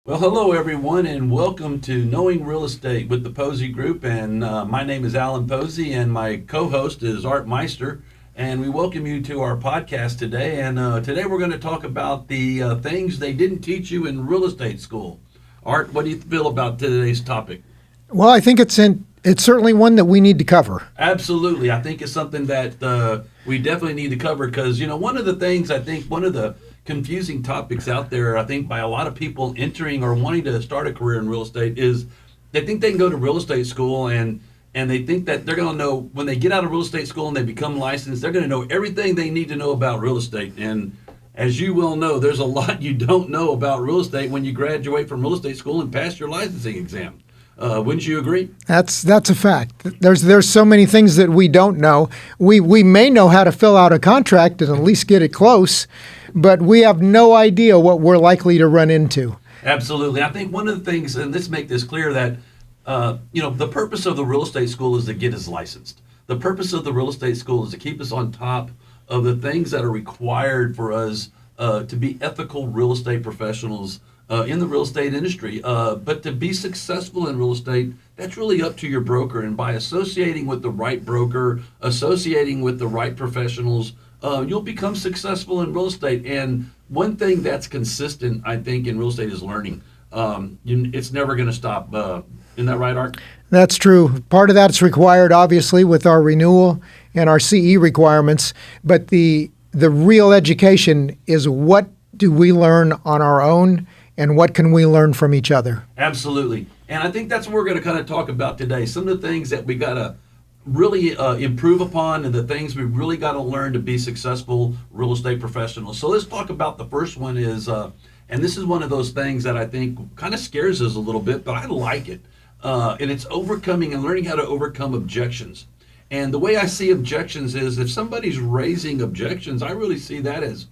Well, hello everyone, and welcome to Knowing Real Estate with the Pozzi Group. And my name is Alan Pozzi, and my co-host is Art Meister. And we welcome you to our podcast today. And today we're going to talk about the things they didn't teach you in real estate school. Art, what do you feel about today's topic? Well, I think it's certainly one that we need to cover. Absolutely, I think it's something that we definitely need to cover because one of the things one of the confusing topics out there, I think, by a lot of people entering or wanting to start a career in real estate is they think they can go to real estate school and they think that they're going to know when they get out of real estate school and they become licensed, they're going to know everything they need to know about real estate. And as you well know, there's a lot you don't know about real estate when you graduate from real estate school and pass your licensing exam. Wouldn't you agree? That's a fact. There's so many things that we don't know. We may know how to fill out a contract and at least get it close, but we have no idea what we're likely to run into. Absolutely. I think one of the things, and let's make this clear, that the purpose of the real estate school is to get us licensed. The purpose of the real estate school is to keep us on top of the things that are required for us to be ethical real estate professionals in the real estate industry. But to be successful in real estate, that's really up to your broker. And by associating with the right broker, associating with the right professionals, you'll become successful in real estate. And one thing that's consistent, I think, in real estate is learning. It's never going to stop. Isn't that right, Art? That's true. Part of that's required, obviously, with our renewal and our CE requirements. But the real education is what do we learn on our own and what can we learn from each other? Absolutely. And I think that's what we're going to kind of talk about today. Some of the things that we got to really improve upon and the things we really got to learn to be successful real estate professionals. So let's talk about the first one is, and this is one of those things that I think kind of scares us a little bit, but I like it. And it's overcoming and learning how to overcome objections. And the way I see objections is if somebody's raising objections, I really see that as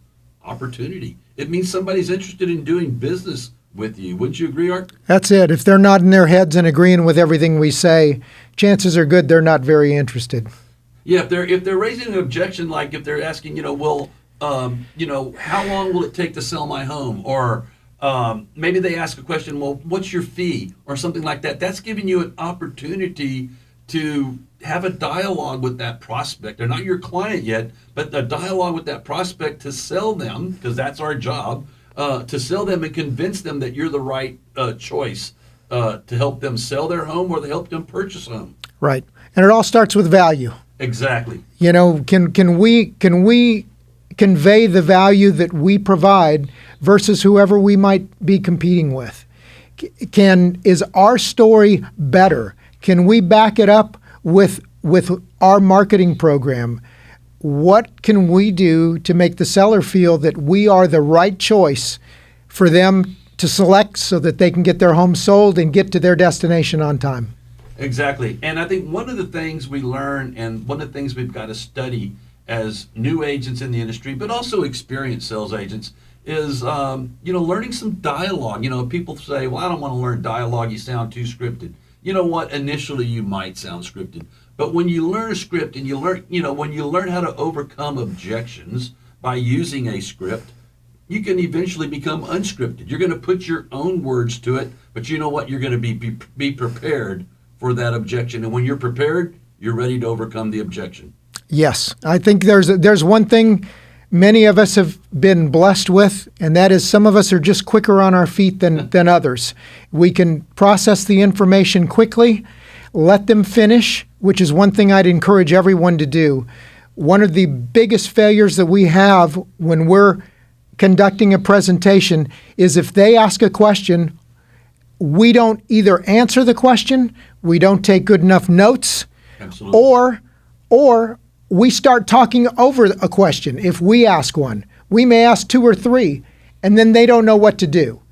opportunity. It means somebody's interested in doing business with you. Wouldn't you agree, Art? That's it. If they're nodding their heads and agreeing with everything we say, chances are good they're not very interested. Yeah, if they're raising an objection, like if they're asking, how long will it take to sell my home? Or maybe they ask a question, well, what's your fee? Or something like that. That's giving you an opportunity to have a dialogue with that prospect. They're not your client yet, but a dialogue with that prospect to sell them, because that's our job, to sell them and convince them that you're the right choice to help them sell their home or to help them purchase a home. Right. And it all starts with value. Exactly. Can we convey the value that we provide versus whoever we might be competing with? Is our story better? Can we back it up with our marketing program? What can we do to make the seller feel that we are the right choice for them to select so that they can get their home sold and get to their destination on time? Exactly. And I think one of the things we learn and one of the things we've got to study as new agents in the industry, but also experienced sales agents, is learning some dialogue. People say, well, I don't want to learn dialogue. You sound too scripted. You know what? Initially, you might sound scripted. But when you learn a script and when you learn how to overcome objections by using a script, you can eventually become unscripted. You're going to put your own words to it, but you know what? You're going to be prepared for that objection. And when you're prepared, you're ready to overcome the objection. Yes. I think there's one thing many of us have been blessed with, and that is some of us are just quicker on our feet than others. We can process the information quickly, let them finish, which is one thing I'd encourage everyone to do. One of the biggest failures that we have when we're conducting a presentation is if they ask a question, we don't either answer the question, we don't take good enough notes, Absolutely. or we start talking over a question. If we ask one, we may ask two or three, and then they don't know what to do.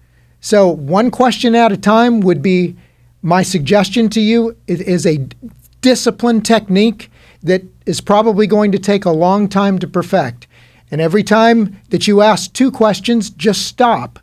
So one question at a time would be my suggestion to you. It is a disciplined technique that is probably going to take a long time to perfect. And every time that you ask two questions, just stop.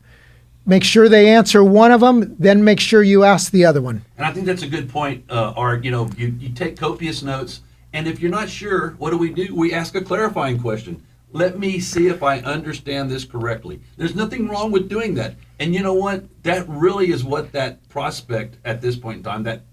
Make sure they answer one of them, then make sure you ask the other one. And I think that's a good point, Art. You take copious notes, and if you're not sure, what do? We ask a clarifying question. Let me see if I understand this correctly. There's nothing wrong with doing that. And you know what? That really is what that prospect at this point in time, that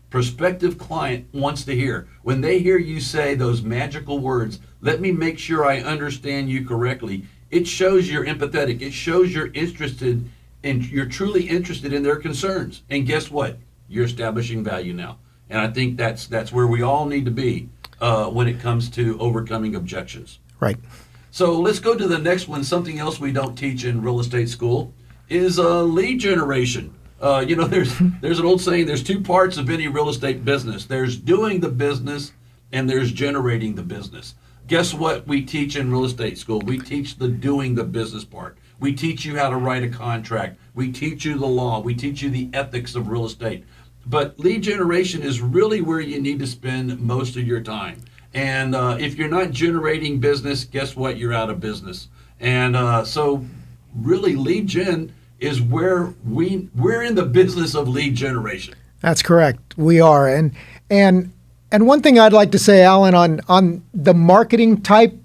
prospective client wants to hear. When they hear you say those magical words, let me make sure I understand you correctly, it shows you're empathetic. It shows you're interested and you're truly interested in their concerns. And guess what? You're establishing value now. And I think that's where we all need to be when it comes to overcoming objections. Right. So let's go to the next one. Something else we don't teach in real estate school is lead generation. There's an old saying, there's two parts of any real estate business. There's doing the business and there's generating the business. Guess what we teach in real estate school? We teach the doing the business part. We teach you how to write a contract. We teach you the law. We teach you the ethics of real estate. But lead generation is really where you need to spend most of your time. And if you're not generating business, guess what? You're out of business. And so really lead gen is where we're in the business of lead generation. That's correct. We are. And one thing I'd like to say, Alan, on the marketing type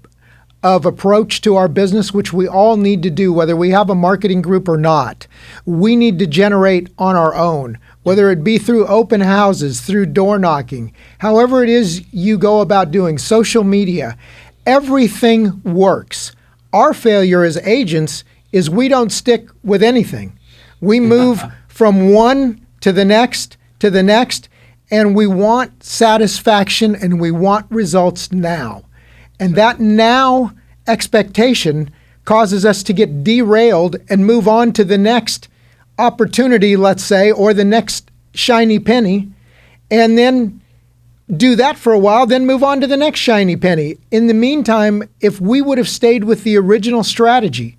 of approach to our business, which we all need to do, whether we have a marketing group or not, we need to generate on our own, whether it be through open houses, through door knocking, however it is you go about doing social media, everything works. Our failure as agents is we don't stick with anything. We move from one to the next, and we want satisfaction and we want results now. And that now expectation causes us to get derailed and move on to the next opportunity, let's say, or the next shiny penny, and then do that for a while, then move on to the next shiny penny. In the meantime, if we would have stayed with the original strategy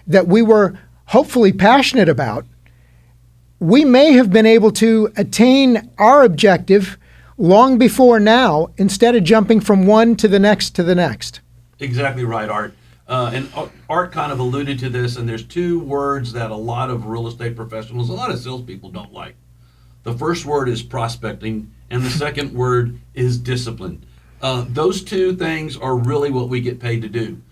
that we were hopefully passionate about, we may have been able to attain our objective long before now, instead of jumping from one to the next to the next. Exactly right, Art. And Art kind of alluded to this, and there's two words that a lot of real estate professionals, a lot of salespeople don't like. The first word is prospecting, and the second word is discipline. Those two things are really what we get paid to do.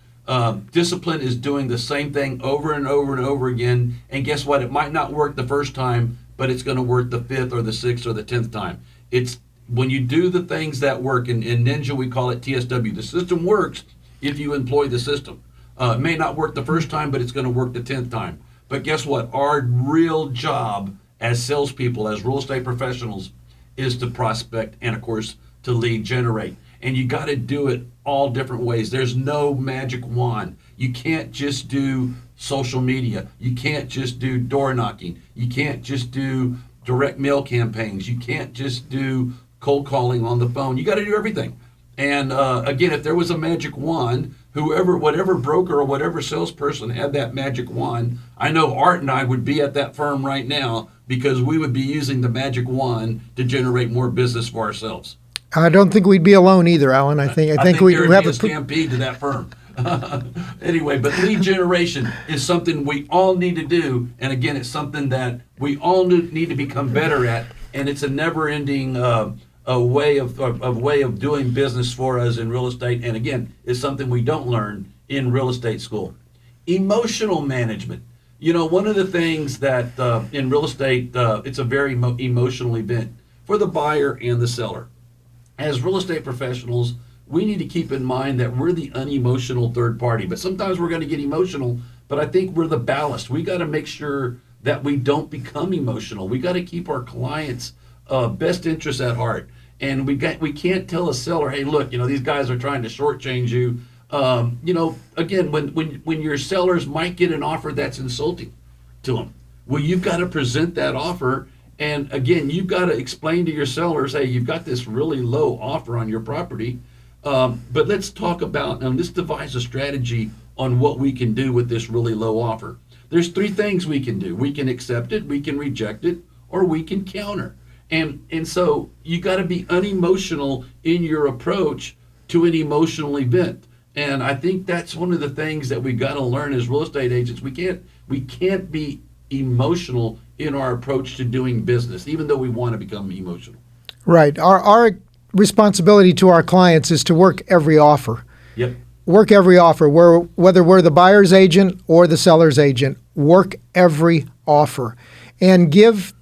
Discipline is doing the same thing over and over and over again, and guess what? It might not work the first time, but it's going to work the 5th or the 6th or the 10th time. It's when you do the things that work, in Ninja we call it TSW. The system works if you employ the system. It may not work the first time, but it's going to work the 10th time. But guess what? Our real job as salespeople, as real estate professionals, is to prospect and, of course, to lead generate. And you got to do it all different ways. There's no magic wand. You can't just do social media. You can't just do door knocking. You can't just do direct mail campaigns. You can't just do cold calling on the phone. You got to do everything. And again, if there was a magic wand, whatever broker or whatever salesperson had that magic wand, I know Art and I would be at that firm right now because we would be using the magic wand to generate more business for ourselves. I don't think we'd be alone either, Alan. I think we there would have be a stampede to that firm. Anyway, but lead generation is something we all need to do, and again, it's something that we all need to become better at, and it's a never-ending way of doing business for us in real estate. And again, it's something we don't learn in real estate school. Emotional management. One of the things that in real estate, it's a very emotional event for the buyer and the seller. As real estate professionals, we need to keep in mind that we're the unemotional third party, but sometimes we're going to get emotional, but I think we're the ballast. We got to make sure that we don't become emotional. We got to keep our clients' best interests at heart. And we can't tell a seller, hey, look, these guys are trying to shortchange you. Again, when your sellers might get an offer that's insulting to them, well, you've got to present that offer. And again, you've got to explain to your sellers, hey, you've got this really low offer on your property, but let's talk about, and let's devise a strategy on what we can do with this really low offer. There's 3 things we can do. We can accept it, we can reject it, or we can counter. And so you got to be unemotional in your approach to an emotional event. And I think that's one of the things that we got to learn as real estate agents. We can't be emotional in our approach to doing business, even though we want to become emotional. Right. Our responsibility to our clients is to work every offer. Yep. work every offer. Whether we're the buyer's agent or the seller's agent, work every offer and give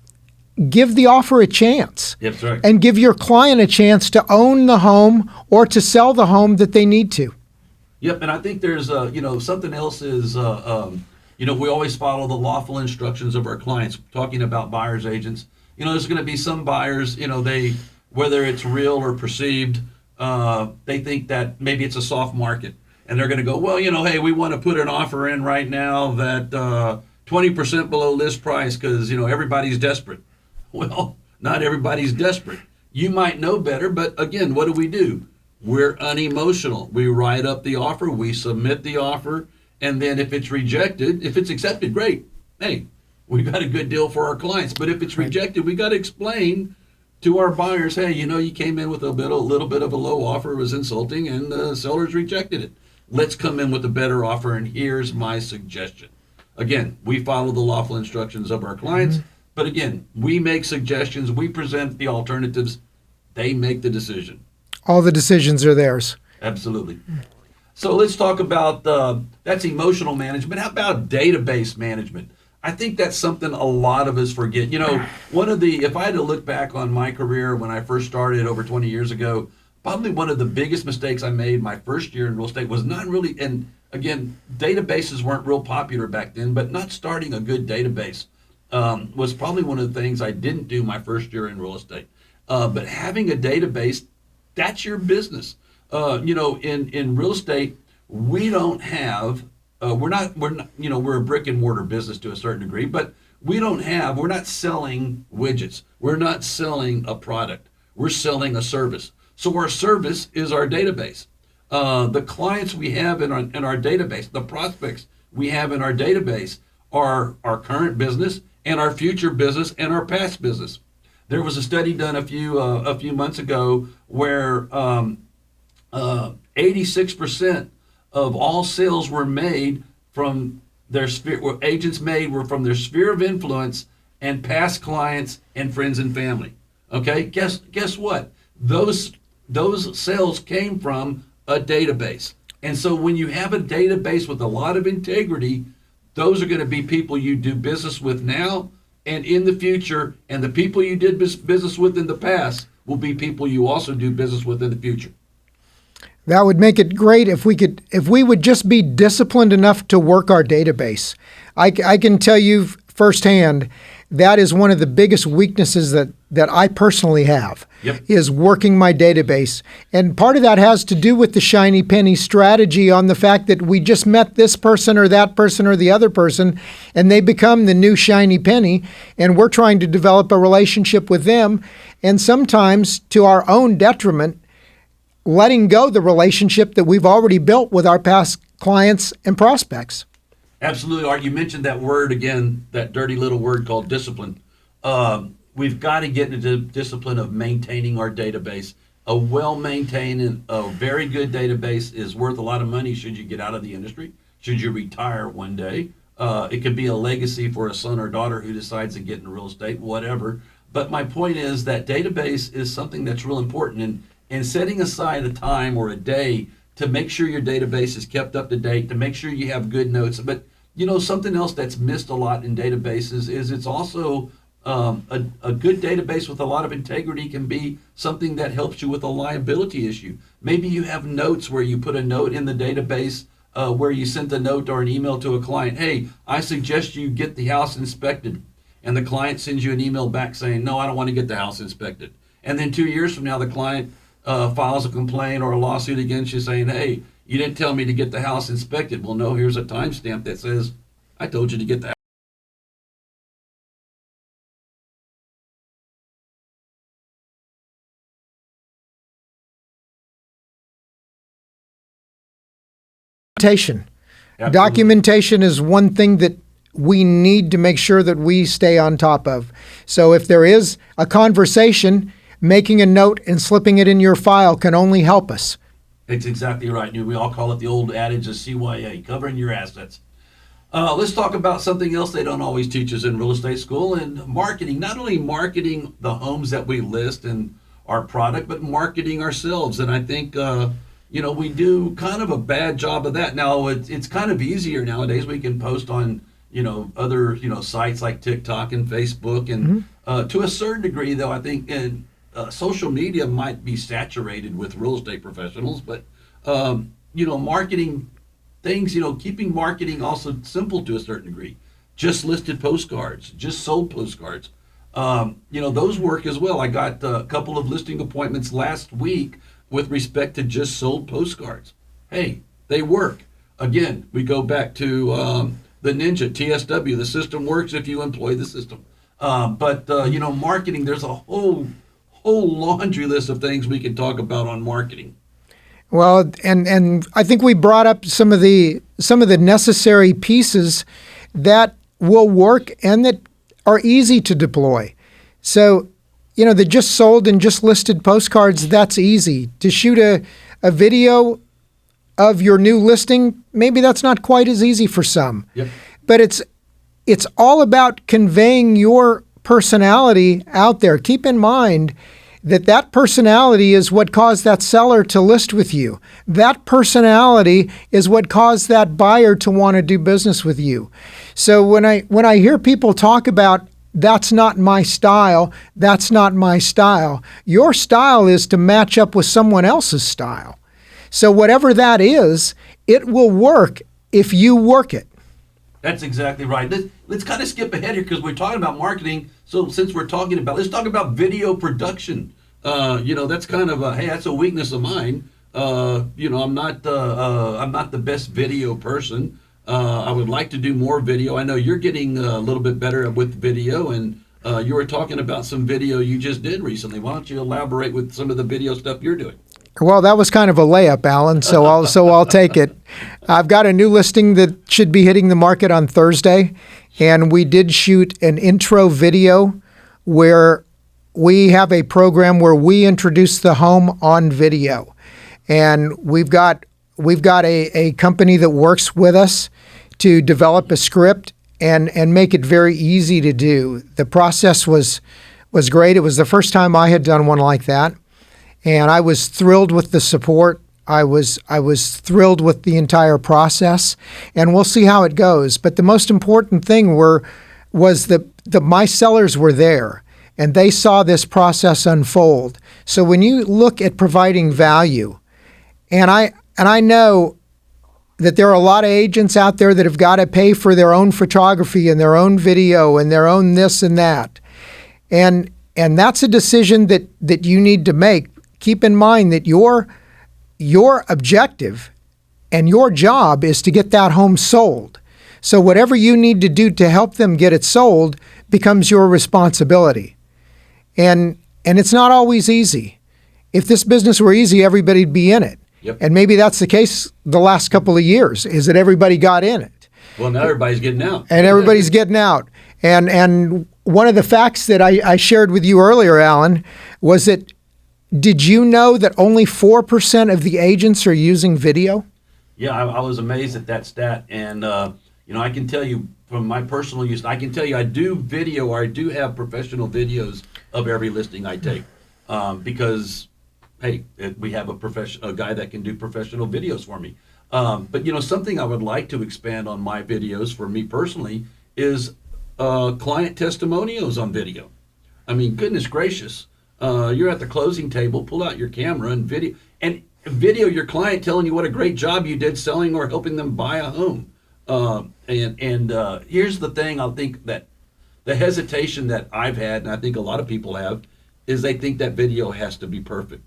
the offer a chance. Yep, that's right. And give your client a chance to own the home or to sell the home that they need to. Yep, and I think there's, something else is, we always follow the lawful instructions of our clients, talking about buyer's agents. There's going to be some buyers, whether it's real or perceived, they think that maybe it's a soft market. And they're going to go, well, hey, we want to put an offer in right now that 20% below list price because, everybody's desperate. Well, not everybody's desperate. You might know better, but again, what do? We're unemotional. We write up the offer, we submit the offer, and then if it's rejected, if it's accepted, great. Hey, we got a good deal for our clients. But if it's rejected, we got to explain to our buyers, hey, you came in with a little bit of a low offer, it was insulting, and the sellers rejected it. Let's come in with a better offer, and here's my suggestion. Again, we follow the lawful instructions of our clients, but again, we make suggestions, we present the alternatives, they make the decision. All the decisions are theirs. Absolutely. So let's talk about, that's emotional management. How about database management? I think that's something a lot of us forget. If I had to look back on my career when I first started over 20 years ago, probably one of the biggest mistakes I made my first year in real estate was not really, and again, databases weren't real popular back then, but not starting a good database was probably one of the things I didn't do my first year in real estate. But having a database, that's your business. In real estate, we don't have, we're a brick and mortar business to a certain degree, but we're not selling widgets. We're not selling a product. We're selling a service. So our service is our database. The clients we have in our database, the prospects we have in our database are our current business and our future business and our past business. There was a study done a few months ago where 86% of all sales were made from their sphere. Agents were from their sphere of influence and past clients and friends and family. Okay, guess what? Those sales came from a database. And so when you have a database with a lot of integrity, those are going to be people you do business with now and in the future, and the people you did business with in the past will be people you also do business with in the future. That would make it great if we would just be disciplined enough to work our database. I can tell you firsthand, that is one of the biggest weaknesses that I personally have. Yep. Is working my database. And part of that has to do with the shiny penny strategy on the fact that we just met this person or that person or the other person, and they become the new shiny penny, and we're trying to develop a relationship with them, and sometimes to our own detriment, letting go the relationship that we've already built with our past clients and prospects. Absolutely, Art. You mentioned that word again, that dirty little word called discipline. We've got to get into the discipline of maintaining our database. A well-maintained and a very good database is worth a lot of money should you get out of the industry, should you retire one day. It could be a legacy for a son or daughter who decides to get into real estate, whatever. But my point is that database is something that's real important. And setting aside a time or a day to make sure your database is kept up to date, to make sure you have good notes. But something else that's missed a lot in databases is it's also a good database with a lot of integrity can be something that helps you with a liability issue. Maybe you have notes where you put a note in the database where you sent a note or an email to a client, hey, I suggest you get the house inspected. And the client sends you an email back saying, no, I don't want to get the house inspected. And then 2 years from now, the client files a complaint or a lawsuit against you saying, hey, you didn't tell me to get the house inspected. Well, no, here's a timestamp that says, I told you to get the house. Documentation is one thing that we need to make sure that we stay on top of. So if there is a conversation, making a note and slipping it in your file can only help us. It's exactly right. We all call it the old adage of CYA, covering your assets. Let's talk about something else they don't always teach us in real estate school, and marketing. Not only marketing the homes that we list and our product, but marketing ourselves. And I think, we do kind of a bad job of that. Now it's kind of easier nowadays. We can post on other sites like TikTok and Facebook, and to a certain degree, though, I think social media might be saturated with real estate professionals, but marketing things, keeping marketing also simple to a certain degree. Just listed postcards, just sold postcards. Those work as well. I got a couple of listing appointments last week with respect to just sold postcards. Hey, they work. Again, we go back to the Ninja TSW. The system works if you employ the system. But marketing, there's a whole laundry list of things we can talk about on marketing. Well, and I think we brought up some of the necessary pieces that will work and that are easy to deploy. So, the just sold and just listed postcards, that's easy. To shoot a video of your new listing, maybe that's not quite as easy for some. Yep. But it's all about conveying your personality out there. Keep in mind that personality is what caused that seller to list with you. That personality is what caused that buyer to want to do business with you. So when I hear people talk about that's not my style, that's not my style, your style is to match up with someone else's style. So whatever that is, it will work if you work it. That's exactly right. Let's kind of skip ahead here because we're talking about marketing. So since we're talking about, let's talk about video production. That's kind of that's a weakness of mine. I'm not the best video person. I would like to do more video. I know you're getting a little bit better with video, and you were talking about some video you just did recently. Why don't you elaborate with some of the video stuff you're doing? Well, that was kind of a layup, Alan, so I'll take it. I've got a new listing that should be hitting the market on Thursday, and we did shoot an intro video where we have a program where we introduce the home on video. And we've got a company that works with us to develop a script and make it very easy to do. The process was great. It was the first time I had done one like that. And I was thrilled with the support. I was thrilled with the entire process, and we'll see how it goes. But the most important thing was that my sellers were there, and they saw this process unfold. So when you look at providing value, and I know that there are a lot of agents out there that have got to pay for their own photography and their own video and their own this and that, and that's a decision that you need to make. Keep in mind that your objective and your job is to get that home sold. So whatever you need to do to help them get it sold becomes your responsibility. And it's not always easy. If this business were easy, everybody'd be in it. Yep. And maybe that's the case the last couple of years, is that everybody got in it. Well, now everybody's getting out. And everybody's getting out. And one of the facts that I shared with you earlier, Alan, was that did you know that only 4% of the agents are using video? Yeah, I was amazed at that stat. And, I can tell you from my personal use, I can tell you I do video, or I do have professional videos of every listing I take because, hey, we have a guy that can do professional videos for me. But, something I would like to expand on my videos for me personally is client testimonials on video. I mean, goodness gracious. You're at the closing table, pull out your camera and video your client telling you what a great job you did selling or helping them buy a home. Here's the thing, I think that the hesitation that I've had, and I think a lot of people have, is they think that video has to be perfect.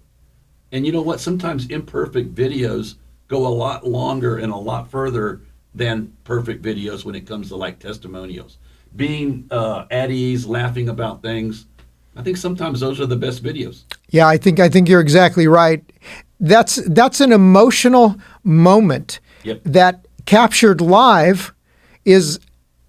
And you know what? Sometimes imperfect videos go a lot longer and a lot further than perfect videos when it comes to like testimonials. Being at ease, laughing about things. I think sometimes those are the best videos. Yeah, I think you're exactly right. That's an emotional moment. Yep. That captured live is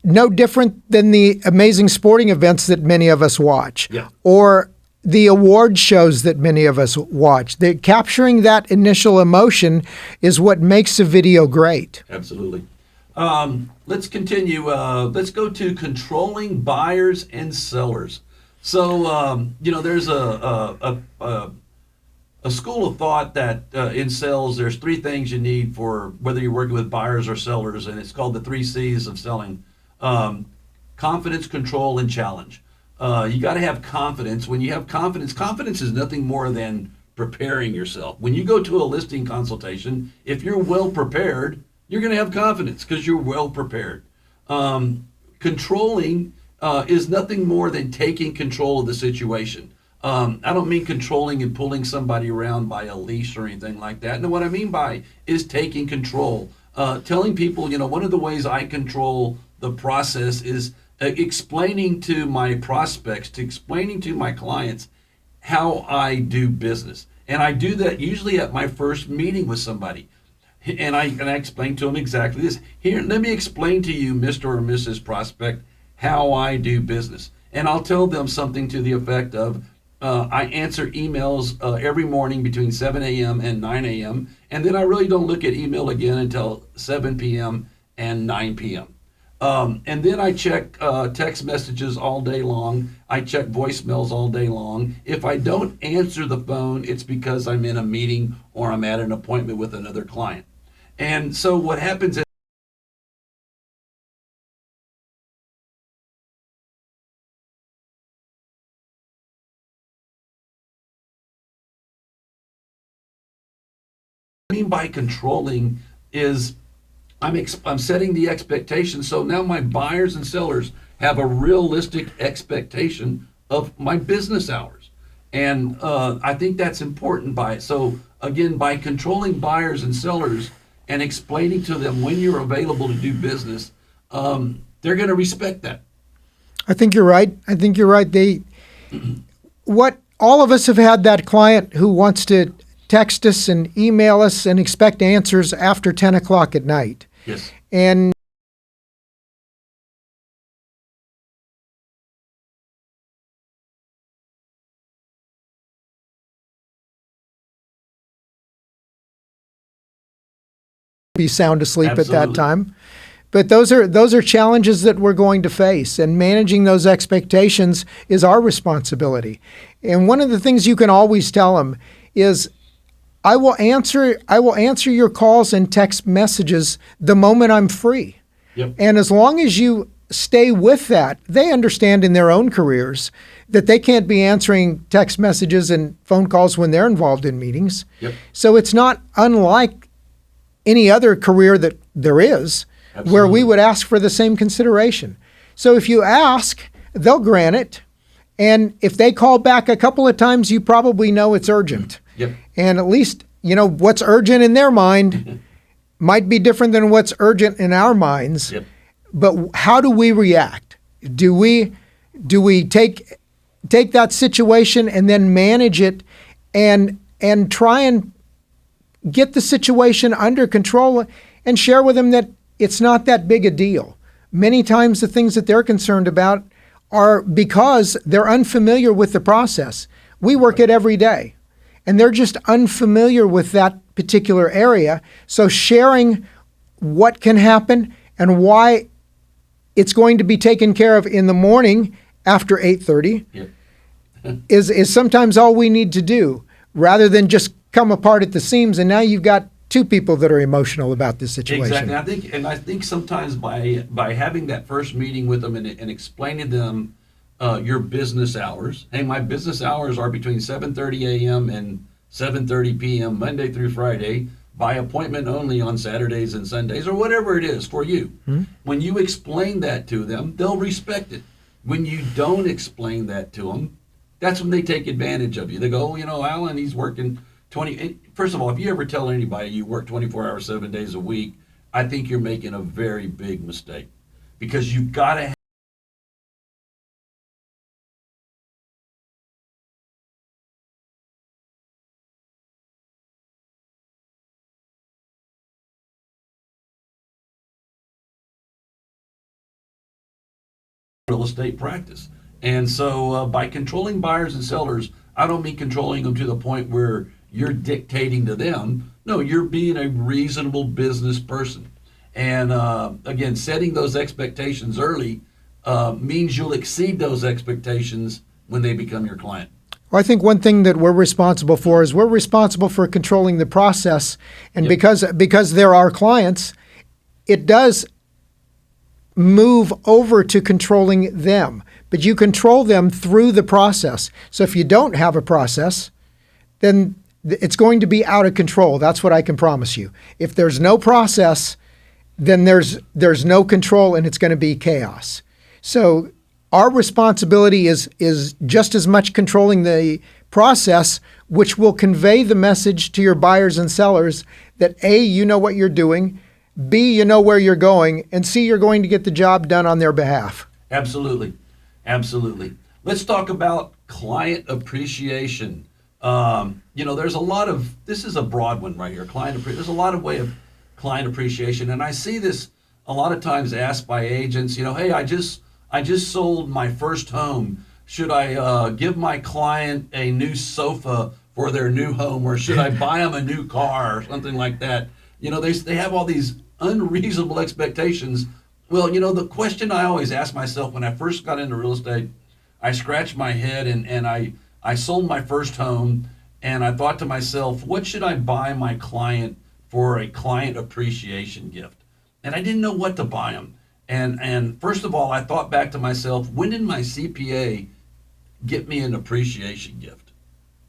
no different than the amazing sporting events that many of us watch. Yeah. Or the award shows that many of us watch. Capturing that initial emotion is what makes a video great. Absolutely. Let's continue. Let's go to controlling buyers and sellers. So, there's a school of thought that in sales, there's three things you need for whether you're working with buyers or sellers, and it's called the three C's of selling: um, confidence, control, and challenge. You got to have confidence. When you have confidence, confidence is nothing more than preparing yourself. When you go to a listing consultation, if you're well prepared, you're going to have confidence because you're well prepared. Controlling is nothing more than taking control of the situation. I don't mean controlling and pulling somebody around by a leash or anything like that. No, what I mean by is taking control. Telling people, one of the ways I control the process is explaining to my prospects, to explaining to my clients how I do business. And I do that usually at my first meeting with somebody. And I explain to them exactly this. Here, let me explain to you, Mr. or Mrs. Prospect, how I do business. And I'll tell them something to the effect of, I answer emails every morning between 7 a.m. and 9 a.m. And then I really don't look at email again until 7 p.m. and 9 p.m. And then I check text messages all day long. I check voicemails all day long. If I don't answer the phone, it's because I'm in a meeting or I'm at an appointment with another client. And so what happens is what I mean by controlling is I'm setting the expectation. So now my buyers and sellers have a realistic expectation of my business hours. And I think that's important so again, by controlling buyers and sellers and explaining to them when you're available to do business, they're going to respect that. I think you're right. What all of us have had that client who wants to text us and email us and expect answers after 10 o'clock at night. Yes. And be sound asleep Absolutely. at that time. But those are challenges that we're going to face, and managing those expectations is our responsibility. And one of the things you can always tell them is, I will answer your calls and text messages the moment I'm free. Yep. And as long as you stay with that, they understand in their own careers that they can't be answering text messages and phone calls when they're involved in meetings. Yep. So it's not unlike any other career that there is. Absolutely. Where we would ask for the same consideration. So if you ask, they'll grant it. And if they call back a couple of times, you probably know it's urgent. Yep. And at least, what's urgent in their mind might be different than what's urgent in our minds. Yep. But how do we react? Do we take that situation and then manage it and try and get the situation under control and share with them that it's not that big a deal? Many times the things that they're concerned about are because they're unfamiliar with the process. We work it every day, and they're just unfamiliar with that particular area. So sharing what can happen and why it's going to be taken care of in the morning after 8:30 Yep. is sometimes all we need to do, rather than just come apart at the seams, and now you've got two people that are emotional about this situation. Exactly. I think sometimes by having that first meeting with them and explaining to them your business hours. Hey, my business hours are between 7:30 a.m. and 7:30 p.m. Monday through Friday, by appointment only on Saturdays and Sundays, or whatever it is for you. Mm-hmm. When you explain that to them, they'll respect it. When you don't explain that to them, that's when they take advantage of you. They go, Alan, he's working 20. First of all, if you ever tell anybody you work 24 hours, 7 days a week, I think you're making a very big mistake, because you've got to have real estate practice. And so by controlling buyers and sellers, I don't mean controlling them to the point where you're dictating to them. No, you're being a reasonable business person. And again, setting those expectations early means you'll exceed those expectations when they become your client. Well, I think one thing that we're responsible for is we're responsible for controlling the process. And because they're our clients, it does move over to controlling them. But you control them through the process. So if you don't have a process, then it's going to be out of control. That's what I can promise you. If there's no process, then there's no control, and it's going to be chaos. So our responsibility is just as much controlling the process, which will convey the message to your buyers and sellers that A, you know what you're doing, B, you know where you're going, and C, you're going to get the job done on their behalf. Absolutely. Absolutely. Let's talk about client appreciation. There's a lot of, this is a broad one right here, there's a lot of way of client appreciation. And I see this a lot of times asked by agents, hey, I just sold my first home. Should I give my client a new sofa for their new home, or should I buy them a new car or something like that? They have all these unreasonable expectations. Well, the question I always ask myself when I first got into real estate, I scratched my head and I sold my first home, and I thought to myself, what should I buy my client for a client appreciation gift? And I didn't know what to buy them. And first of all, I thought back to myself, when did my CPA get me an appreciation gift?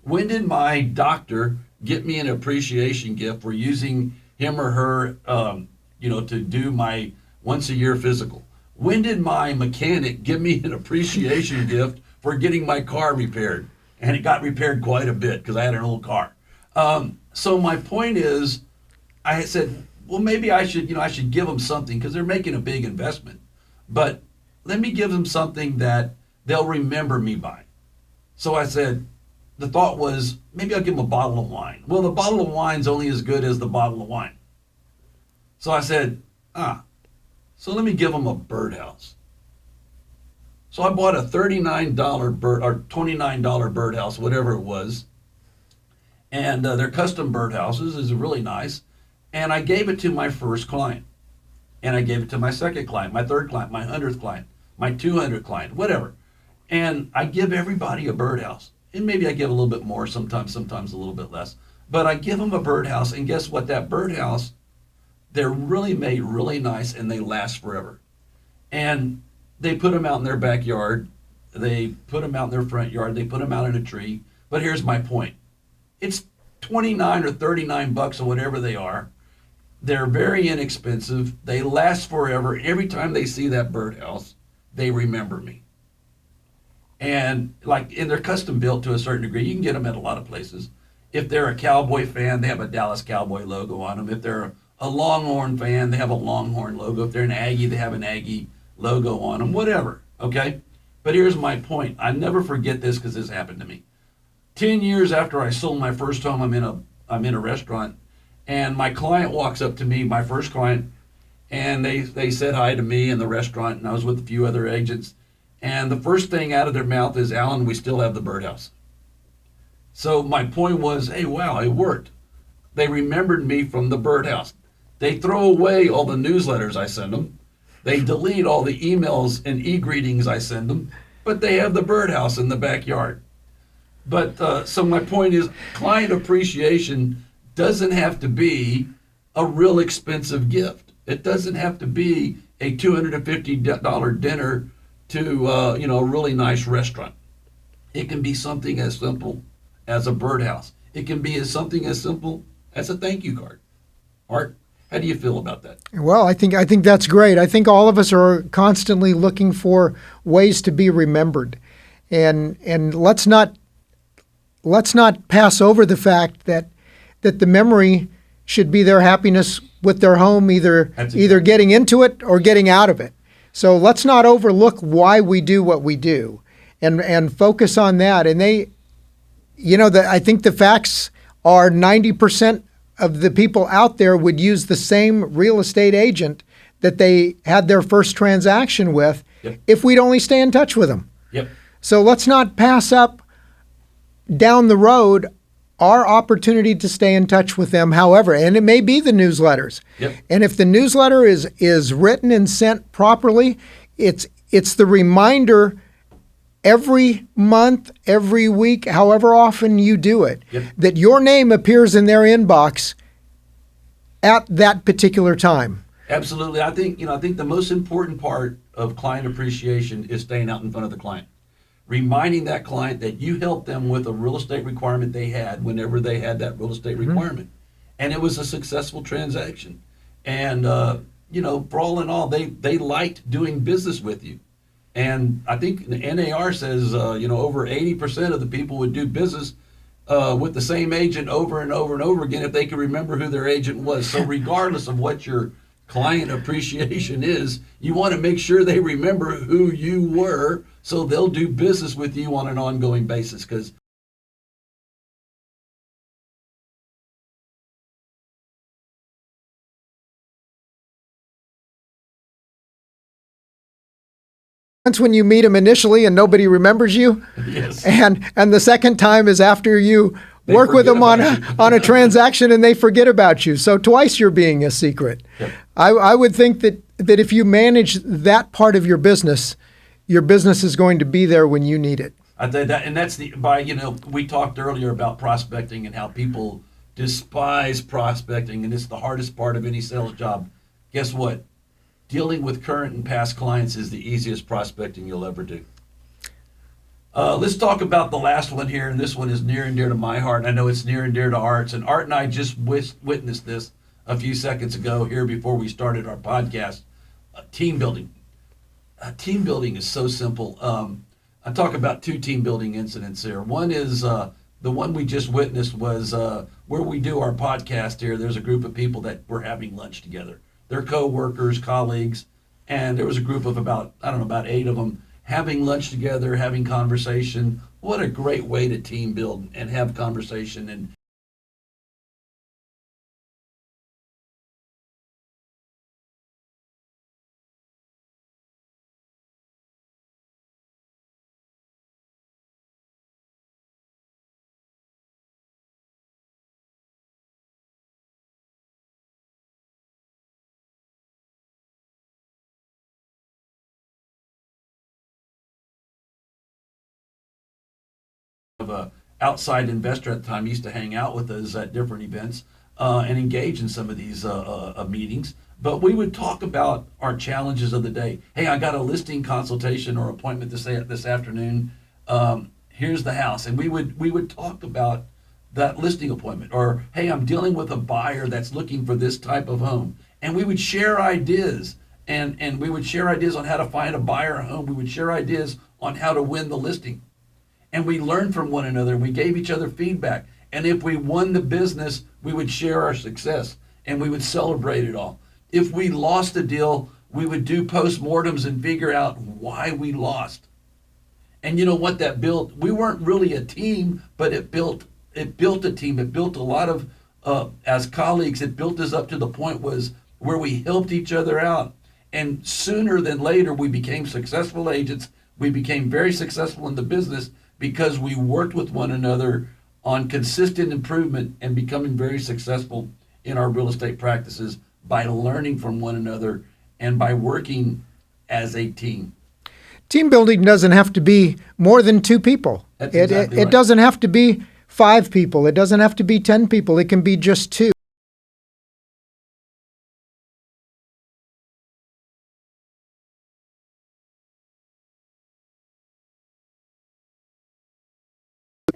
When did my doctor get me an appreciation gift for using him or her, to do my once a year physical? When did my mechanic give me an appreciation gift for getting my car repaired? And it got repaired quite a bit because I had an old car. So my point is, I said, well, maybe I should give them something because they're making a big investment. But let me give them something that they'll remember me by. So I said, the thought was, maybe I'll give them a bottle of wine. Well, the bottle of wine's only as good as the bottle of wine. So I said, so let me give them a birdhouse. So I bought a $39 bird or $29 birdhouse, whatever it was. And they're custom birdhouses, is really nice. And I gave it to my first client. And I gave it to my second client, my third client, my 100th client, my 200th client, whatever. And I give everybody a birdhouse. And maybe I give a little bit more, sometimes a little bit less. But I give them a birdhouse, and guess what? That birdhouse, they're really made really nice, and they last forever. And they put them out in their backyard. They put them out in their front yard. They put them out in a tree. But here's my point. It's $29 or $39 or whatever they are. They're very inexpensive. They last forever. Every time they see that birdhouse, they remember me. And they're custom built to a certain degree. You can get them at a lot of places. If they're a Cowboy fan, they have a Dallas Cowboy logo on them. If they're a Longhorn fan, they have a Longhorn logo. If they're an Aggie, they have an Aggie logo on them, whatever, okay? But here's my point. I never forget this because this happened to me. 10 years after I sold my first home, I'm in a restaurant, and my client walks up to me, my first client, and they said hi to me in the restaurant, and I was with a few other agents, and the first thing out of their mouth is, Alan, we still have the birdhouse. So my point was, hey, wow, it worked. They remembered me from the birdhouse. They throw away all the newsletters I send them. They delete all the emails and e-greetings I send them, but they have the birdhouse in the backyard. But so my point is, client appreciation doesn't have to be a real expensive gift. It doesn't have to be a $250 dinner to a really nice restaurant. It can be something as simple as a birdhouse. It can be something as simple as a thank you card. Art, how do you feel about that? Well, I think that's great. I think all of us are constantly looking for ways to be remembered, and let's not pass over the fact that the memory should be their happiness with their home, either getting into it or getting out of it. So let's not overlook why we do what we do, and focus on that. And I think the facts are 90% of the people out there would use the same real estate agent that they had their first transaction with, yep, if we'd only stay in touch with them. Yep. So let's not pass up down the road our opportunity to stay in touch with them, however, and it may be the newsletters. Yep. And if the newsletter is written and sent properly, it's the reminder every month, every week, however often you do it, Yep. that your name appears in their inbox at that particular time. Absolutely. I think the most important part of client appreciation is staying out in front of the client. Reminding that client that you helped them with a real estate requirement they had whenever they had that real estate requirement. And it was a successful transaction. And, for all in all, they liked doing business with you. And I think the NAR says, over 80% of the people would do business with the same agent over and over and over again if they could remember who their agent was. So regardless of what your client appreciation is, you want to make sure they remember who you were so they'll do business with you on an ongoing basis. Because Once when you meet them initially and nobody remembers you, yes, and the second time is after you They work with forget them on about you. on a transaction and they forget about you. So twice you're being a secret. Yep. I would think that if you manage that part of your business is going to be there when you need it. I think that, and that's we talked earlier about prospecting and how people despise prospecting, and it's the hardest part of any sales job. Guess what? Dealing with current and past clients is the easiest prospecting you'll ever do. Let's talk about the last one here, and this one is near and dear to my heart. And I know it's near and dear to Art's, and Art and I just witnessed this a few seconds ago here before we started our podcast. Team building. Team building is so simple. I talk about two team building incidents here. One is the one we just witnessed was where we do our podcast here. There's a group of people that were having lunch together. They're co-workers, colleagues, and there was a group of about 8 of them having lunch together, having conversation. What a great way to team build and have conversation. And of a outside investor at the time used to hang out with us at different events and engage in some of these meetings. But we would talk about our challenges of the day. Hey, I got a listing consultation or appointment this afternoon. Here's the house, and we would talk about that listing appointment. Or hey, I'm dealing with a buyer that's looking for this type of home, and we would share ideas. And we would share ideas on how to find a buyer home. We would share ideas on how to win the listing. And we learned from one another. We gave each other feedback. And if we won the business, we would share our success and we would celebrate it all. If we lost a deal, we would do postmortems and figure out why we lost. And you know what that built? We weren't really a team, but it built a team. It built a lot of, as colleagues, it built us up to the point where we helped each other out. And sooner than later, we became successful agents. We became very successful in the business because we worked with one another on consistent improvement and becoming very successful in our real estate practices by learning from one another and by working as a team. Team building doesn't have to be more than 2 people. That's exactly right. It doesn't have to be 5 people. It doesn't have to be 10 people. It can be just 2.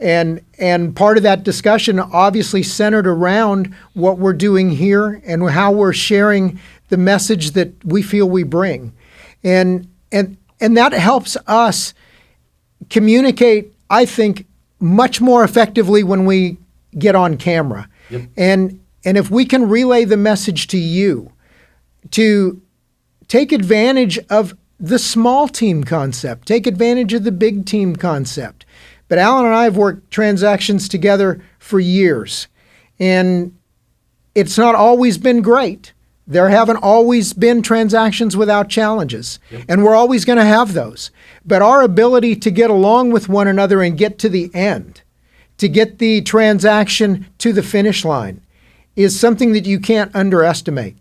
And part of that discussion obviously centered around what we're doing here and how we're sharing the message that we feel we bring. And that helps us communicate, I think, much more effectively when we get on camera. Yep. And if we can relay the message to you, to take advantage of the small team concept, take advantage of the big team concept. But Alan and I have worked transactions together for years, and it's not always been great. There haven't always been transactions without challenges, and we're always going to have those. But our ability to get along with one another and get to the end, to get the transaction to the finish line, is something that you can't underestimate.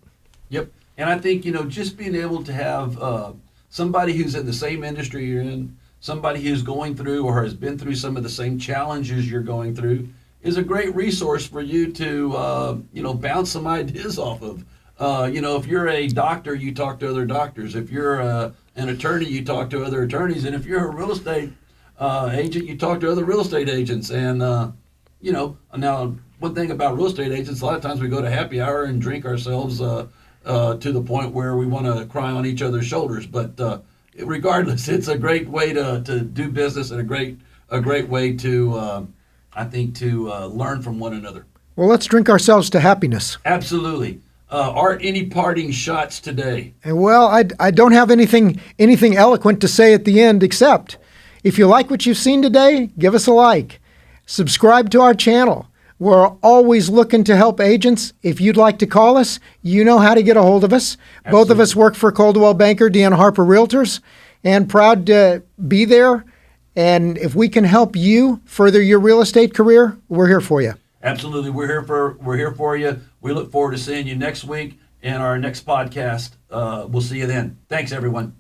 Yep. And I think, just being able to have somebody who's in the same industry you're in, somebody who's going through or has been through some of the same challenges you're going through is a great resource for you to, bounce some ideas off of. If you're a doctor, you talk to other doctors. If you're an attorney, you talk to other attorneys. And if you're a real estate agent, you talk to other real estate agents. And, now one thing about real estate agents, a lot of times we go to happy hour and drink ourselves to the point where we want to cry on each other's shoulders. But regardless, it's a great way to do business and a great way to, learn from one another. Well, let's drink ourselves to happiness. Absolutely. Art, any parting shots today? And well, I don't have anything eloquent to say at the end, except if you like what you've seen today, give us a like. Subscribe to our channel. We're always looking to help agents. If you'd like to call us, you know how to get a hold of us. Absolutely. Both of us work for Coldwell Banker, Deanna Harper Realtors, and proud to be there. And if we can help you further your real estate career, we're here for you. Absolutely. We're here for you. We look forward to seeing you next week and our next podcast. We'll see you then. Thanks, everyone.